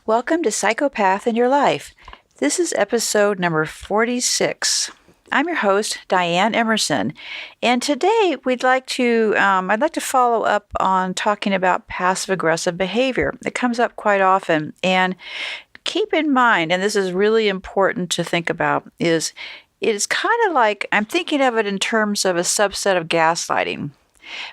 Welcome to Psychopath in Your Life. This is episode number 46. I'm your host, Dianne Emerson, and today I'd like to follow up on talking about passive-aggressive behavior. It comes up quite often, and keep in mind, and this is really important to think about, it is kind of like, I'm thinking of it in terms of a subset of gaslighting.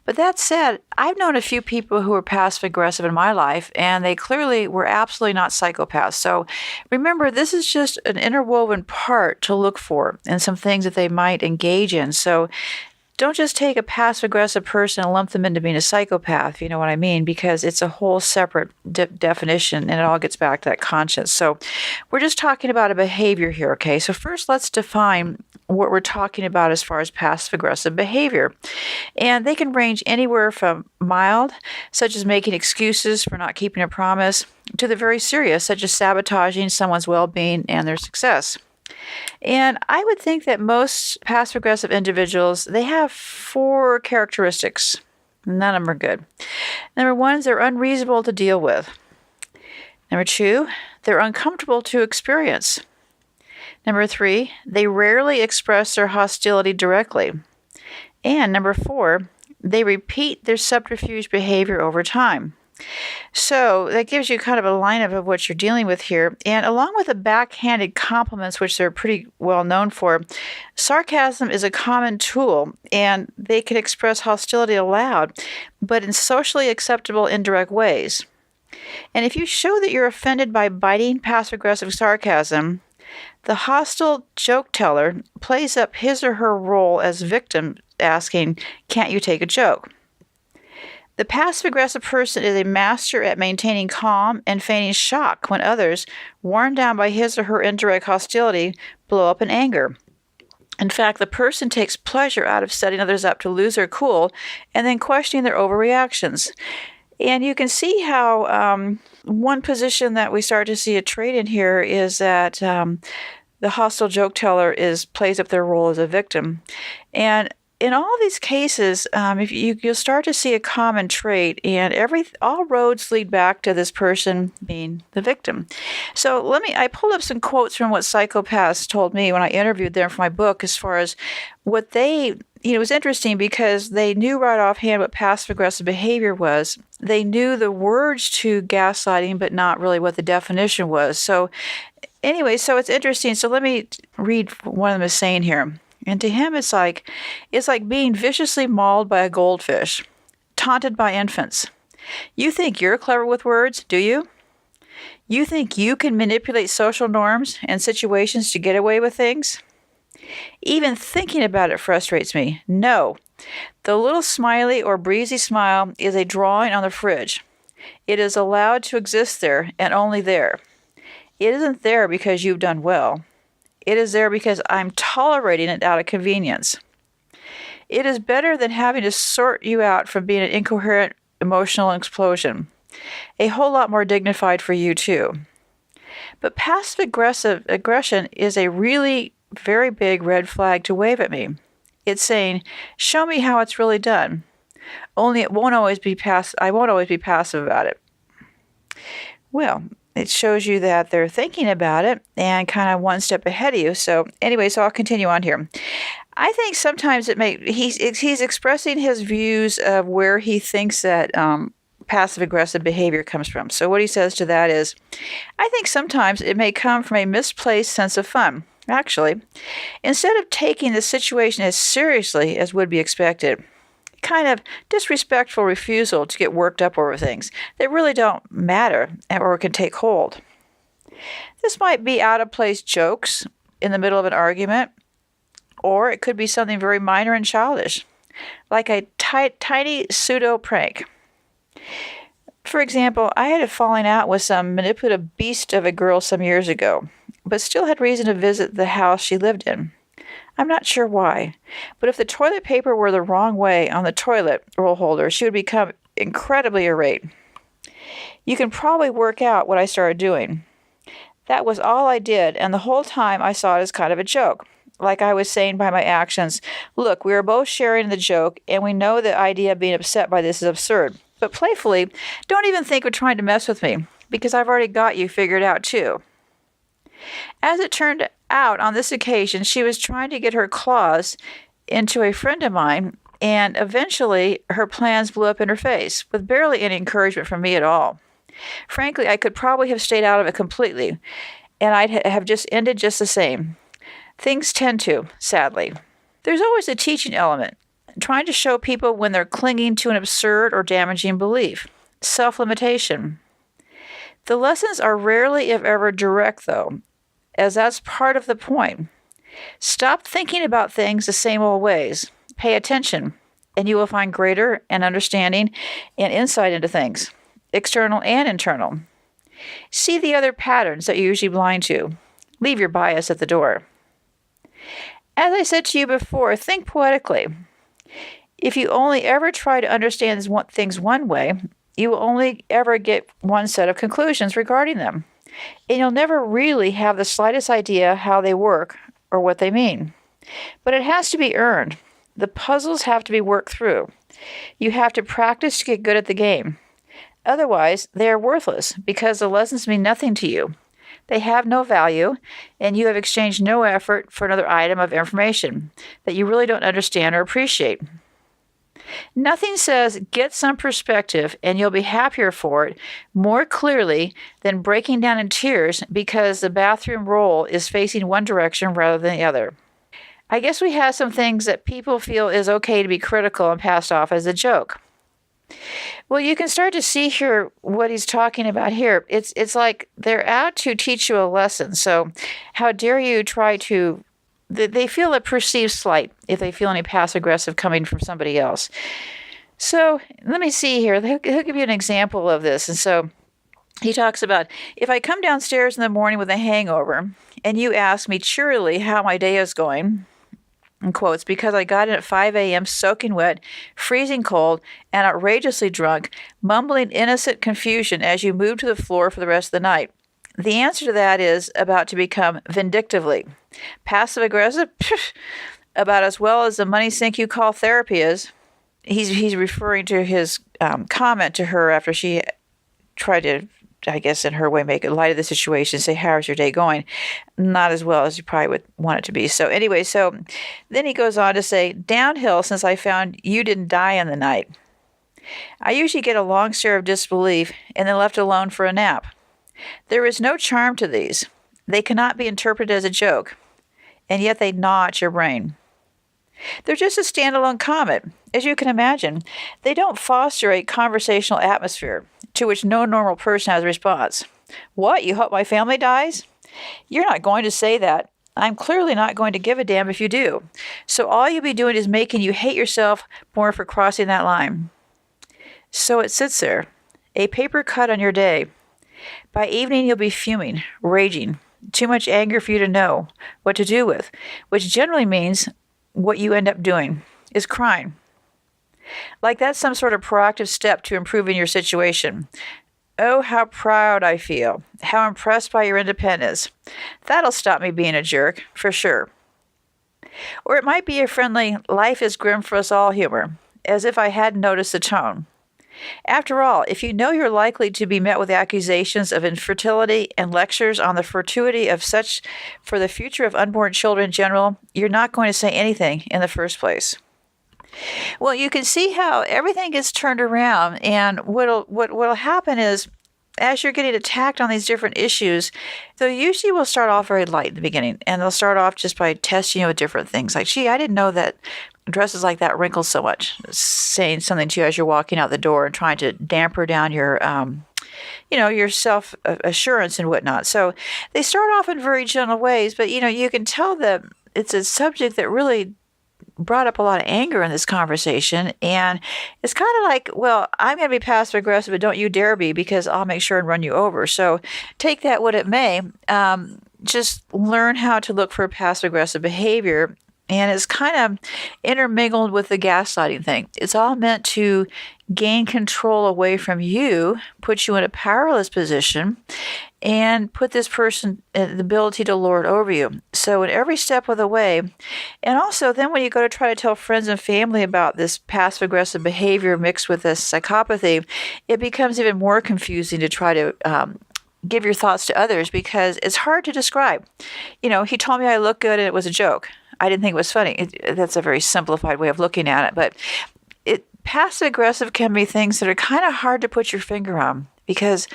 But that said, I've known a few people who were passive-aggressive in my life, and they clearly were absolutely not psychopaths. So remember, this is just an interwoven part to look for and some things that they might engage in. So don't just take a passive-aggressive person and lump them into being a psychopath, if you know what I mean, because it's a whole separate definition, and it all gets back to that conscience. So we're just talking about a behavior here, okay? So first, let's define what we're talking about as far as passive-aggressive behavior. And they can range anywhere from mild, such as making excuses for not keeping a promise, to the very serious, such as sabotaging someone's well-being and their success. And I would think that most passive-aggressive individuals, they have 4 characteristics. None of them are good. Number 1 is they're unreasonable to deal with. Number 2, they're uncomfortable to experience. Number 3, they rarely express their hostility directly. And number 4, they repeat their subterfuge behavior over time. So that gives you kind of a lineup of what you're dealing with here. And along with the backhanded compliments, which they're pretty well known for, sarcasm is a common tool, and they can express hostility aloud, but in socially acceptable indirect ways. And if you show that you're offended by biting passive-aggressive sarcasm, the hostile joke teller plays up his or her role as victim, asking, "Can't you take a joke?" The passive-aggressive person is a master at maintaining calm and feigning shock when others, worn down by his or her indirect hostility, blow up in anger. In fact, the person takes pleasure out of setting others up to lose their cool and then questioning their overreactions. And you can see how one position that we start to see a trait in here is that the hostile joke teller plays up their role as a victim. And in all these cases, you'll start to see a common trait, and all roads lead back to this person being the victim. So I pulled up some quotes from what psychopaths told me when I interviewed them for my book, as far as what it was interesting because they knew right offhand what passive-aggressive behavior was. They knew the words to gaslighting, but not really what the definition was. So anyway, so it's interesting. So let me read what one of them is saying here. And to him, it's like being viciously mauled by a goldfish, taunted by infants. You think you're clever with words, do you? You think you can manipulate social norms and situations to get away with things? Even thinking about it frustrates me. No. The little smiley or breezy smile is a drawing on the fridge. It is allowed to exist there and only there. It isn't there because you've done well. It is there because I'm tolerating it out of convenience. It is better than having to sort you out from being an incoherent emotional explosion. A whole lot more dignified for you, too. But passive aggression is a really very big red flag to wave at me. It's saying, show me how it's really done. Only I won't always be passive about it. Well, it shows you that they're thinking about it and kind of one step ahead of you. So anyway, I'll continue on here. I think sometimes he's expressing his views of where he thinks that passive-aggressive behavior comes from. So what he says to that is, I think sometimes it may come from a misplaced sense of fun. Actually, instead of taking the situation as seriously as would be expected, kind of disrespectful refusal to get worked up over things that really don't matter or can take hold. This might be out-of-place jokes in the middle of an argument, or it could be something very minor and childish, like a tiny pseudo-prank. For example, I had a falling out with some manipulative beast of a girl some years ago, but still had reason to visit the house she lived in. I'm not sure why, but if the toilet paper were the wrong way on the toilet roll holder, she would become incredibly irate. You can probably work out what I started doing. That was all I did, and the whole time I saw it as kind of a joke. Like I was saying by my actions, look, we are both sharing the joke, and we know the idea of being upset by this is absurd. But playfully, don't even think of trying to mess with me. because I've already got you figured out too. As it turned out, on this occasion, she was trying to get her claws into a friend of mine, and eventually her plans blew up in her face, with barely any encouragement from me at all. Frankly, I could probably have stayed out of it completely, and I'd have just ended just the same. Things tend to, sadly. There's always a teaching element, trying to show people when they're clinging to an absurd or damaging belief. Self-limitation. The lessons are rarely, if ever, direct, though, as that's part of the point. Stop thinking about things the same old ways. Pay attention, and you will find greater and understanding and insight into things, external and internal. See the other patterns that you're usually blind to. Leave your bias at the door. As I said to you before, think poetically. If you only ever try to understand things one way, you will only ever get one set of conclusions regarding them, and you'll never really have the slightest idea how they work or what they mean. But it has to be earned. The puzzles have to be worked through. You have to practice to get good at the game. Otherwise, they are worthless because the lessons mean nothing to you. They have no value, and you have exchanged no effort for another item of information that you really don't understand or appreciate. Nothing says get some perspective and you'll be happier for it more clearly than breaking down in tears because the bathroom roll is facing one direction rather than the other. I guess we have some things that people feel is okay to be critical and passed off as a joke. Well, you can start to see here what he's talking about here. It's like they're out to teach you a lesson. So how dare you try to... They feel a perceived slight if they feel any passive-aggressive coming from somebody else. So let me see here. He'll give you an example of this. And so he talks about, if I come downstairs in the morning with a hangover and you ask me cheerily how my day is going, in quotes, because I got in at 5 a.m. soaking wet, freezing cold, and outrageously drunk, mumbling innocent confusion as you move to the floor for the rest of the night. The answer to that is about to become vindictively. Passive-aggressive? About as well as the money sink you call therapy is. He's referring to his comment to her after she tried to, I guess in her way, make light of the situation, say, how's your day going? Not as well as you probably would want it to be. So anyway, so then he goes on to say, downhill since I found you didn't die in the night. I usually get a long stare of disbelief and then left alone for a nap. There is no charm to these. They cannot be interpreted as a joke, and yet they gnaw at your brain. They're just a standalone comment. As you can imagine, they don't foster a conversational atmosphere to which no normal person has a response. What, you hope my family dies? You're not going to say that. I'm clearly not going to give a damn if you do. So all you'll be doing is making you hate yourself more for crossing that line. So it sits there, a paper cut on your day. By evening, you'll be fuming, raging, too much anger for you to know what to do with, which generally means what you end up doing is crying. Like that's some sort of proactive step to improving your situation. Oh, how proud I feel, how impressed by your independence. That'll stop me being a jerk, for sure. Or it might be a friendly, life is grim for us all humor, as if I hadn't noticed the tone. After all, if you know you're likely to be met with accusations of infertility and lectures on the fortuity of such for the future of unborn children in general, you're not going to say anything in the first place. Well, you can see how everything gets turned around, and what'll happen is, as you're getting attacked on these different issues, they usually will start off very light in the beginning, and they'll start off just by testing you with different things. Like, gee, I didn't know that dresses like that wrinkle so much. Saying something to you as you're walking out the door and trying to damper down your, your self-assurance and whatnot. So they start off in very gentle ways, but, you can tell that it's a subject that really brought up a lot of anger in this conversation. And it's kind of like, well, I'm going to be passive aggressive, but don't you dare be, because I'll make sure and run you over. So take that what it may. Just learn how to look for passive aggressive behavior And it's kind of intermingled with the gaslighting thing. It's all meant to gain control away from you, put you in a powerless position, and put this person in the ability to lord over you. So in every step of the way, and also then when you go to try to tell friends and family about this passive-aggressive behavior mixed with this psychopathy, it becomes even more confusing to try to give your thoughts to others because it's hard to describe. He told me I look good and it was a joke. I didn't think it was funny. That's a very simplified way of looking at it, but passive-aggressive can be things that are kind of hard to put your finger on because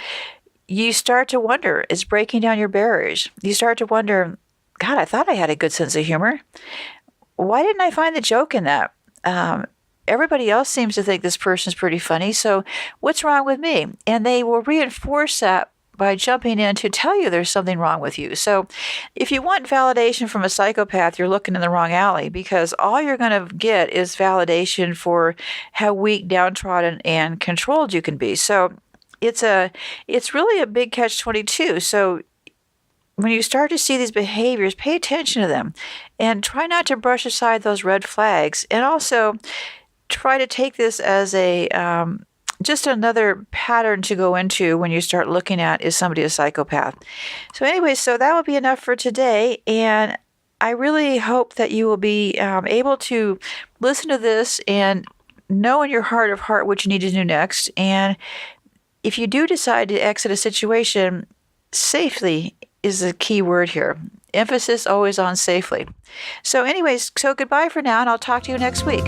you start to wonder, it's breaking down your barriers. You start to wonder, God, I thought I had a good sense of humor. Why didn't I find the joke in that? Everybody else seems to think this person's pretty funny, so what's wrong with me? And they will reinforce that by jumping in to tell you there's something wrong with you. So if you want validation from a psychopath, you're looking in the wrong alley because all you're going to get is validation for how weak, downtrodden, and controlled you can be. So it's really a big catch-22. So when you start to see these behaviors, pay attention to them and try not to brush aside those red flags. And also try to take this as just another pattern to go into when you start looking at, is somebody a psychopath? So anyway, so that will be enough for today. And I really hope that you will be able to listen to this and know in your heart of heart what you need to do next. And if you do decide to exit a situation, safely is the key word here. Emphasis always on safely. So anyways, so goodbye for now, and I'll talk to you next week.